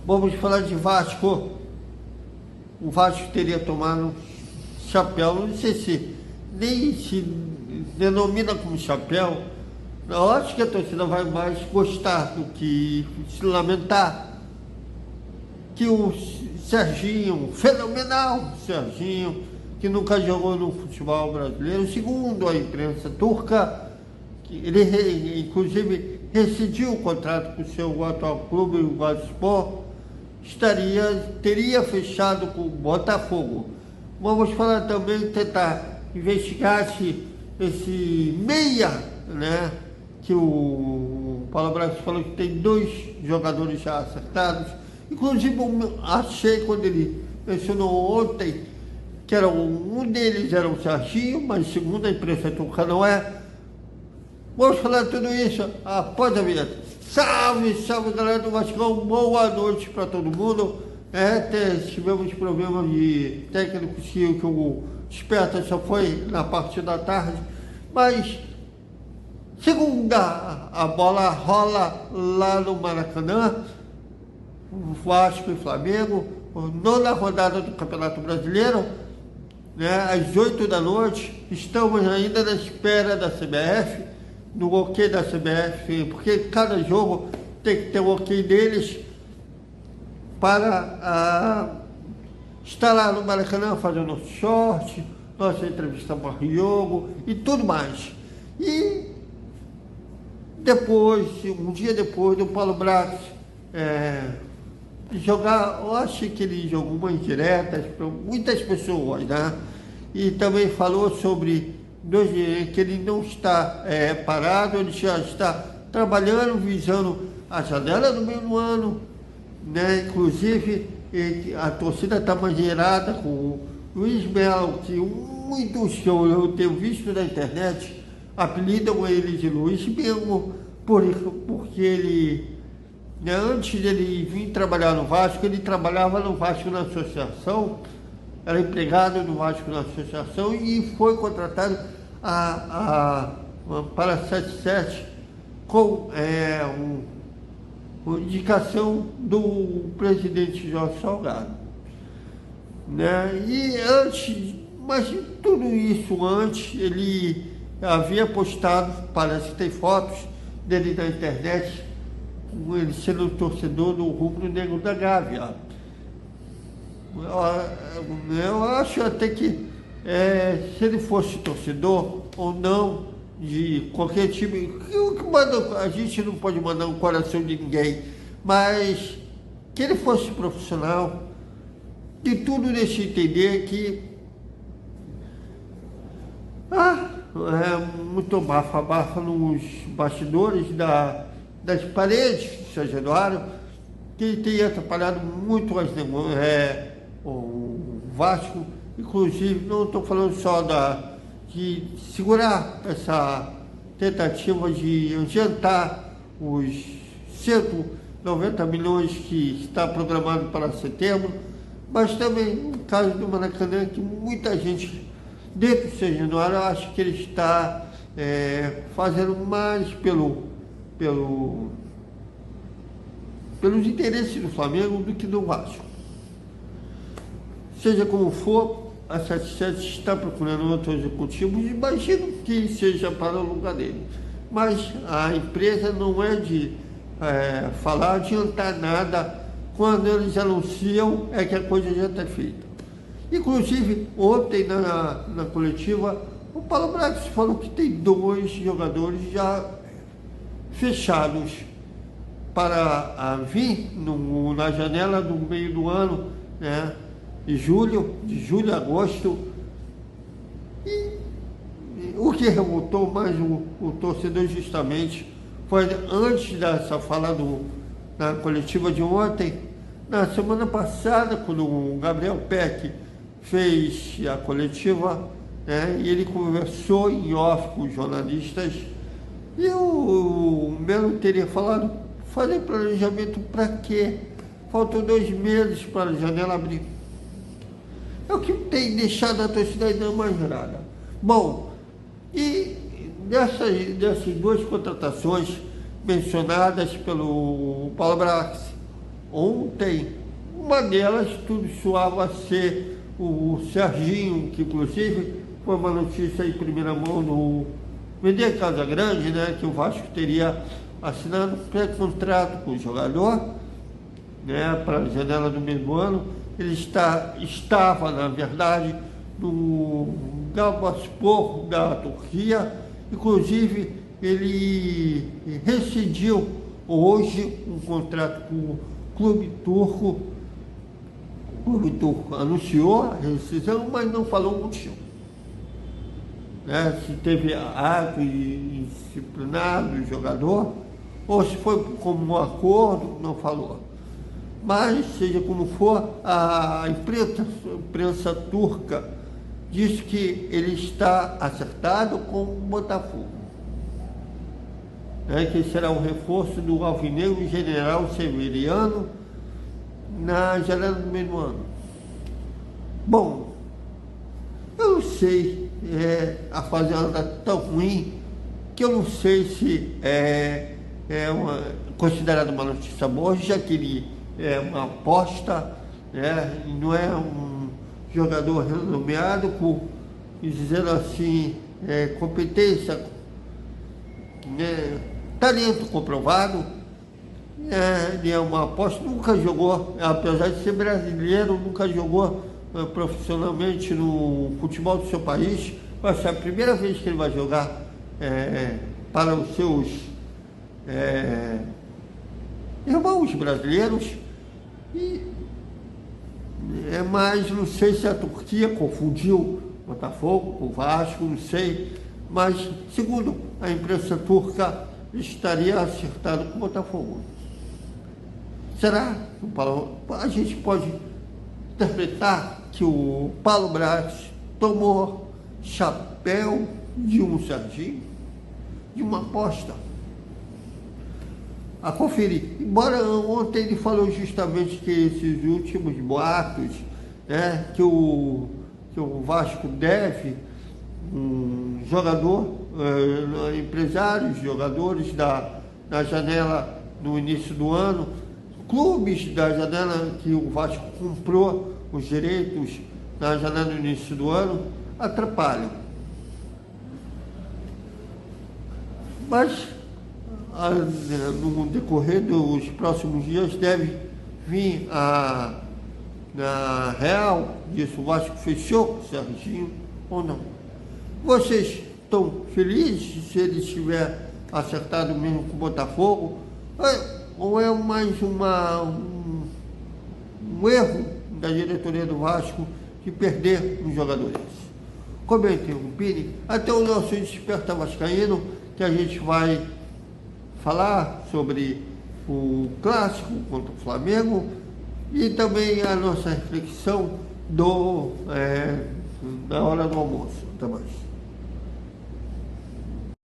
Vamos falar de Vasco. O Vasco teria tomado chapéu, não sei se nem se denomina como chapéu. Eu acho que a torcida vai mais gostar do que se lamentar que o Serginho, fenomenal Serginho, que nunca jogou no futebol brasileiro, segundo a imprensa turca, que ele inclusive rescindiu o contrato com o seu atual clube, o Vaspor, teria fechado com o Botafogo. Vamos falar também, tentar investigar esse meia, né? Que o Paulo Braga falou que tem 2 jogadores já acertados. Inclusive, achei quando ele mencionou ontem que era um deles era o Serginho, mas segundo a imprensa turca não é. Vamos falar de tudo isso após a vinheta. Salve, salve galera do Vascão, boa noite para todo mundo. Tivemos problemas de técnico, que o Desperta só foi na parte da tarde, mas segunda a bola rola lá no Maracanã, Vasco e Flamengo, nona rodada do Campeonato Brasileiro, né, às 8 da noite. Estamos ainda na espera da CBF, no ok da CBF, porque cada jogo tem que ter o ok deles para estar lá no Maracanã, fazer o nosso short, nossa entrevista para o jogo e tudo mais. E depois, um dia depois do Paulo Braga jogar, eu acho que ele jogou umas diretas para muitas pessoas, né? E também falou sobre que ele não está parado, ele já está trabalhando, visando a janela do meio do ano, né? Inclusive, a torcida está manjerada com o Luiz Melo, que muitos que eu tenho visto na internet apelidam ele de Luiz Melo, porque ele, né, antes dele vir trabalhar no Vasco, ele trabalhava no Vasco na associação, era empregado no Vasco na associação e foi contratado para 77 com uma indicação do presidente Jorge Salgado, né? E antes, mas tudo isso antes, ele havia postado, parece que tem fotos dele na internet, ele sendo torcedor do Rubro Negro da Gávea. Eu acho até que se ele fosse torcedor ou não de qualquer time, a gente não pode mandar um coração de ninguém, mas que ele fosse profissional, de tudo deixa entender que muito bafa nos bastidores das paredes de São Januário, que tem atrapalhado muito o Vasco. Inclusive, não estou falando só de segurar essa tentativa de adiantar os 190 milhões que está programado para setembro, mas também no caso do Maracanã, que muita gente dentro do São Januário acha que ele está fazendo mais pelos interesses do Flamengo do que do Vasco. Seja como for, a 77 está procurando outro executivo, imagino que seja para o lugar dele. Mas a empresa não é de adiantar nada. Quando eles anunciam, é que a coisa já está feita. Inclusive, ontem na coletiva, o Paulo Braga falou que tem 2 jogadores já fechados para vir na janela do meio do ano, né? De julho a agosto. E o que revoltou mais o torcedor justamente foi antes dessa fala na coletiva de ontem, na semana passada, quando o Gabriel Peck fez a coletiva, né, e ele conversou em off com os jornalistas, e o Melo teria falado, fazer planejamento para quê? Faltam 2 meses para a janela abrir. É o que tem deixado a torcida ainda mais rara. Bom, e dessas 2 contratações mencionadas pelo Paulo Braga, ontem. Uma delas, tudo soava ser o Serginho, que inclusive foi uma notícia em primeira mão no Vender Casa Grande, né, que o Vasco teria assinado um pré-contrato com o jogador, né, para a janela do mesmo ano. Ele estava, na verdade, no Gazipaspor da Turquia. Inclusive, ele rescindiu hoje um contrato com o clube turco. O clube turco anunciou a rescisão, mas não falou o motivo. Se teve ato disciplinar do jogador, ou se foi como um acordo, não falou. Mas, seja como for, a imprensa turca diz que ele está acertado com o Botafogo, que será um reforço do alvinegro General Severiano na janela do mesmo ano. Bom, eu não sei, a fase anda tão ruim que eu não sei se é considerada uma notícia boa, já que ele é uma aposta, não é um jogador renomeado por, dizendo assim, competência, talento comprovado, ele é uma aposta, nunca jogou, apesar de ser brasileiro, nunca jogou profissionalmente no futebol do seu país. Vai ser a primeira vez que ele vai jogar para os seus irmãos brasileiros. Mas não sei se a Turquia confundiu Botafogo com o Vasco, não sei. Mas, segundo a imprensa turca, estaria acertado com o Botafogo. Será? A gente pode interpretar que o Paulo Braz tomou chapéu de um Serginho, de uma aposta. A conferir. Embora ontem ele falou justamente que esses últimos boatos, que o Vasco deve um jogador, empresários, jogadores na janela no início do ano, clubes da janela que o Vasco comprou os direitos na janela no início do ano, atrapalham. Mas no decorrer dos próximos dias deve vir na real disso, o Vasco fechou com o Serginho ou não. Vocês estão felizes se ele estiver acertado mesmo com o Botafogo? Ou é mais um erro da diretoria do Vasco de perder um jogador desse? Comentem, opinem. Até o nosso Desperta Vascaíno, que a gente vai falar sobre o clássico contra o Flamengo e também a nossa reflexão da hora do almoço. Até mais.